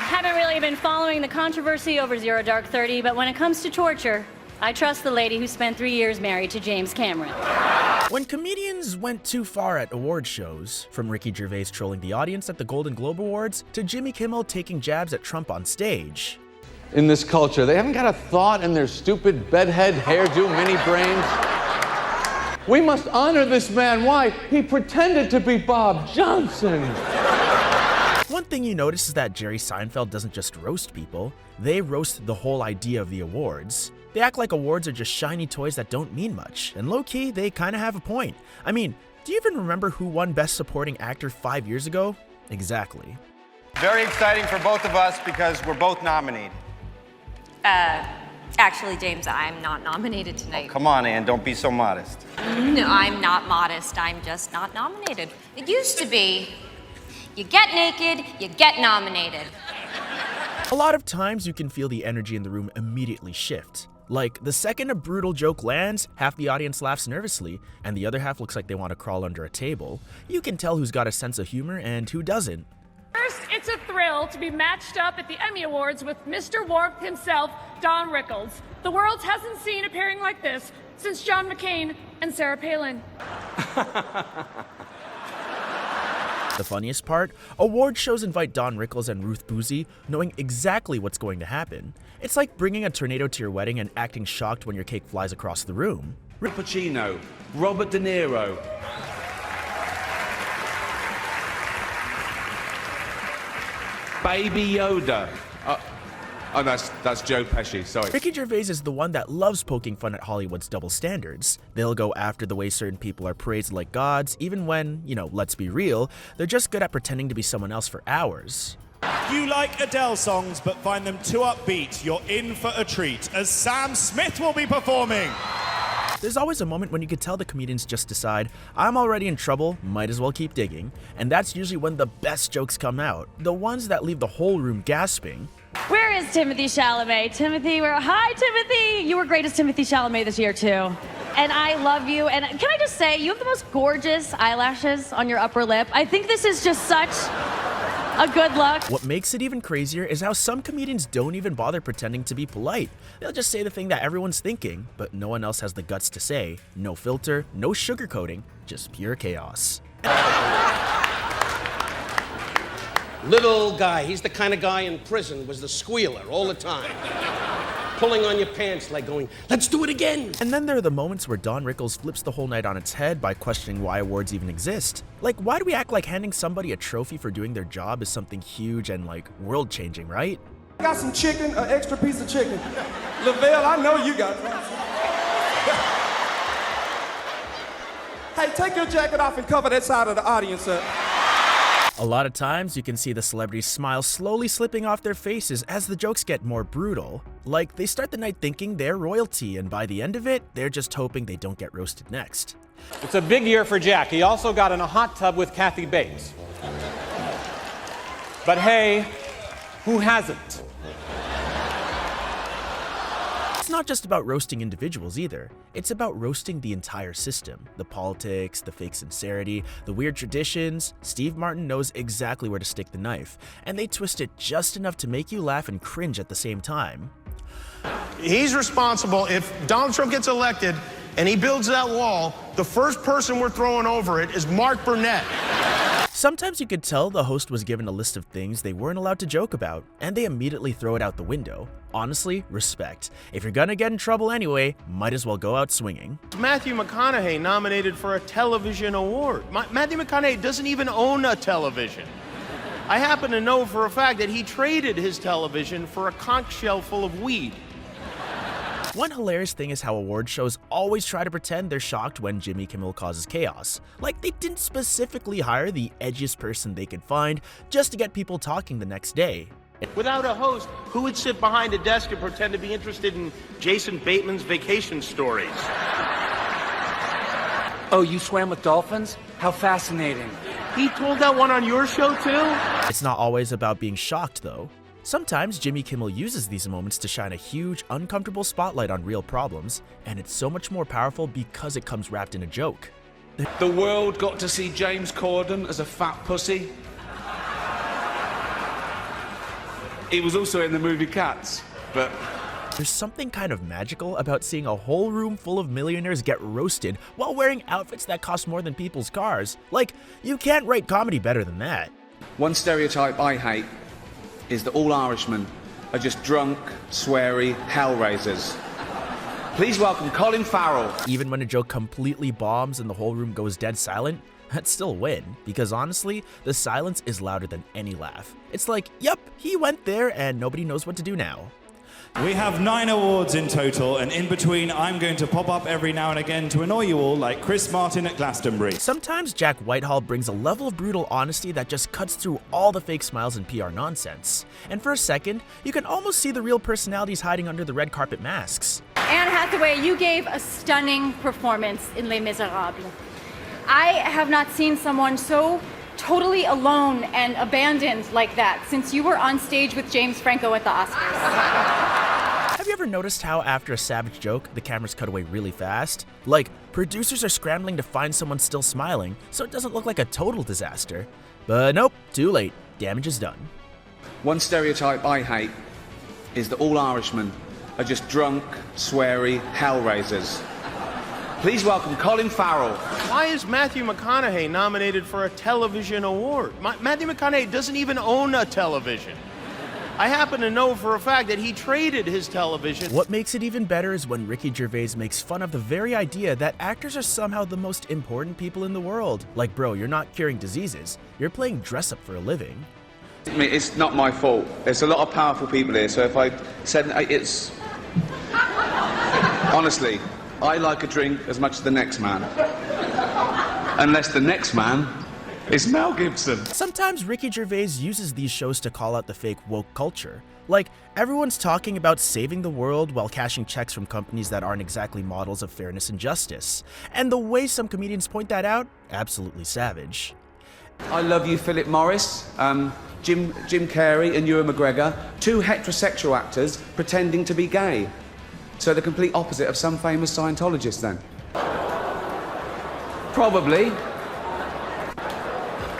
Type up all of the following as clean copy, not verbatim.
haven't really been following the controversy over Zero Dark 30, but when it comes to torture, I trust the lady who spent 3 years married to James Cameron. When comedians went too far at award shows, from Ricky Gervais trolling the audience at the Golden Globe Awards to Jimmy Kimmel taking jabs at Trump on stage. In this culture, they haven't got a thought in their stupid bedhead hairdo mini brains. We must honor this man. Why? He pretended to be Bob Johnson. One thing you notice is that Jerry Seinfeld doesn't just roast people, they roast the whole idea of the awards. They act like awards are just shiny toys that don't mean much, and low-key, they kinda have a point. I mean, do you even remember who won Best Supporting Actor 5 years ago? Exactly. Very exciting for both of us because we're both nominated. Actually, James, I'm not nominated tonight. Oh, come on, Ann, don't be so modest. No, I'm not modest. I'm just not nominated. It used to be, you get naked, you get nominated. A lot of times you can feel the energy in the room immediately shift. Like, the second a brutal joke lands, half the audience laughs nervously, and the other half looks like they want to crawl under a table. You can tell who's got a sense of humor and who doesn't. First, it's a thrill to be matched up at the Emmy Awards with Mr. Warmth himself, Don Rickles. The world hasn't seen a pairing like this since John McCain and Sarah Palin. The funniest part? Award shows invite Don Rickles and Ruth Buzzi knowing exactly what's going to happen. It's like bringing a tornado to your wedding and acting shocked when your cake flies across the room. Al Pacino, Robert De Niro. Baby Yoda. Oh, that's Joe Pesci, sorry. Ricky Gervais is the one that loves poking fun at Hollywood's double standards. They'll go after the way certain people are praised like gods, even when, let's be real, they're just good at pretending to be someone else for hours. You like Adele songs but find them too upbeat, you're in for a treat, as Sam Smith will be performing. There's always a moment when you could tell the comedians just decide, I'm already in trouble, might as well keep digging. And that's usually when the best jokes come out, the ones that leave the whole room gasping. Where is Timothy Chalamet? Hi, Timothy! You were great as Timothy Chalamet this year, too. And I love you. And can I just say, you have the most gorgeous eyelashes on your upper lip. I think this is just such a good look. What makes it even crazier is how some comedians don't even bother pretending to be polite. They'll just say the thing that everyone's thinking, but no one else has the guts to say. No filter, no sugarcoating, just pure chaos. Little guy, he's the kind of guy in prison, was the squealer all the time. Pulling on your pants like going, let's do it again. And then there are the moments where Don Rickles flips the whole night on its head by questioning why awards even exist. Like, why do we act like handing somebody a trophy for doing their job is something huge and, world-changing, right? Got some chicken, an extra piece of chicken. Lavelle, I know you got some. Hey, take your jacket off and cover that side of the audience up. A lot of times, you can see the celebrities' smile slowly slipping off their faces as the jokes get more brutal. Like, they start the night thinking they're royalty, and by the end of it, they're just hoping they don't get roasted next. It's a big year for Jack. He also got in a hot tub with Kathy Bates. But hey, who hasn't? It's not just about roasting individuals either. It's about roasting the entire system. The politics, the fake sincerity, the weird traditions. Steve Martin knows exactly where to stick the knife, and they twist it just enough to make you laugh and cringe at the same time. He's responsible if Donald Trump gets elected and he builds that wall, the first person we're throwing over it is Mark Burnett. Sometimes you could tell the host was given a list of things they weren't allowed to joke about, and they immediately throw it out the window. Honestly, respect. If you're gonna get in trouble anyway, might as well go out swinging. Matthew McConaughey nominated for a television award. Matthew McConaughey doesn't even own a television. I happen to know for a fact that he traded his television for a conch shell full of weed. One hilarious thing is how award shows always try to pretend they're shocked when Jimmy Kimmel causes chaos. Like they didn't specifically hire the edgiest person they could find just to get people talking the next day. Without a host, who would sit behind a desk and pretend to be interested in Jason Bateman's vacation stories? Oh, you swam with dolphins? How fascinating. He told that one on your show too? It's not always about being shocked though. Sometimes Jimmy Kimmel uses these moments to shine a huge, uncomfortable spotlight on real problems, and it's so much more powerful because it comes wrapped in a joke. The world got to see James Corden as a fat pussy. He was also in the movie Cats, but... There's something kind of magical about seeing a whole room full of millionaires get roasted while wearing outfits that cost more than people's cars. Like, you can't write comedy better than that. One stereotype I hate is that all Irishmen are just drunk, sweary hellraisers. Please welcome Colin Farrell. Even when a joke completely bombs and the whole room goes dead silent, that's still a win, because honestly, the silence is louder than any laugh. It's like, yep, he went there and nobody knows what to do now. We have 9 awards in total, and in between, I'm going to pop up every now and again to annoy you all, like Chris Martin at Glastonbury. Sometimes Jack Whitehall brings a level of brutal honesty that just cuts through all the fake smiles and PR nonsense. And for a second, you can almost see the real personalities hiding under the red carpet masks. Anne Hathaway, you gave a stunning performance in Les Miserables. I have not seen someone so totally alone and abandoned like that since you were on stage with James Franco at the Oscars. Have you ever noticed how after a savage joke, the cameras cut away really fast? Like, producers are scrambling to find someone still smiling so it doesn't look like a total disaster. But nope, too late. Damage is done. One stereotype I hate is that all Irishmen are just drunk, sweary hellraisers. Please welcome Colin Farrell. Why is Matthew McConaughey nominated for a television award? Matthew McConaughey doesn't even own a television. I happen to know for a fact that he traded his television. What makes it even better is when Ricky Gervais makes fun of the very idea that actors are somehow the most important people in the world. Like, bro, you're not curing diseases. You're playing dress up for a living. I mean, it's not my fault. There's a lot of powerful people here, so if I said it's... Honestly, I like a drink as much as the next man. Unless the next man is Mel Gibson. Sometimes Ricky Gervais uses these shows to call out the fake woke culture. Like, everyone's talking about saving the world while cashing checks from companies that aren't exactly models of fairness and justice. And the way some comedians point that out, absolutely savage. I love you, Philip Morris, Jim Carrey and Ewan McGregor, 2 heterosexual actors pretending to be gay. So the complete opposite of some famous Scientologist, then. Probably.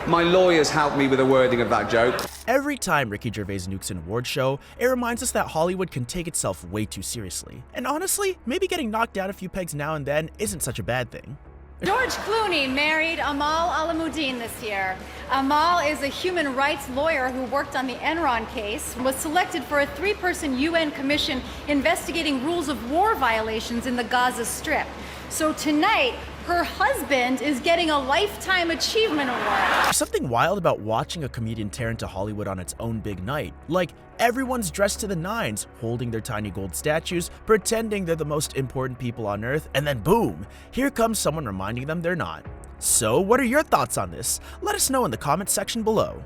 My lawyers helped me with the wording of that joke. Every time Ricky Gervais nukes an award show, it reminds us that Hollywood can take itself way too seriously. And honestly, maybe getting knocked down a few pegs now and then isn't such a bad thing. George Clooney married Amal Alamuddin this year. Amal is a human rights lawyer who worked on the Enron case and was selected for a 3-person UN commission investigating rules of war violations in the Gaza Strip. So tonight, her husband is getting a Lifetime Achievement Award. There's something wild about watching a comedian tear into Hollywood on its own big night. Like, everyone's dressed to the nines, holding their tiny gold statues, pretending they're the most important people on earth, and then boom, here comes someone reminding them they're not. So, what are your thoughts on this? Let us know in the comments section below.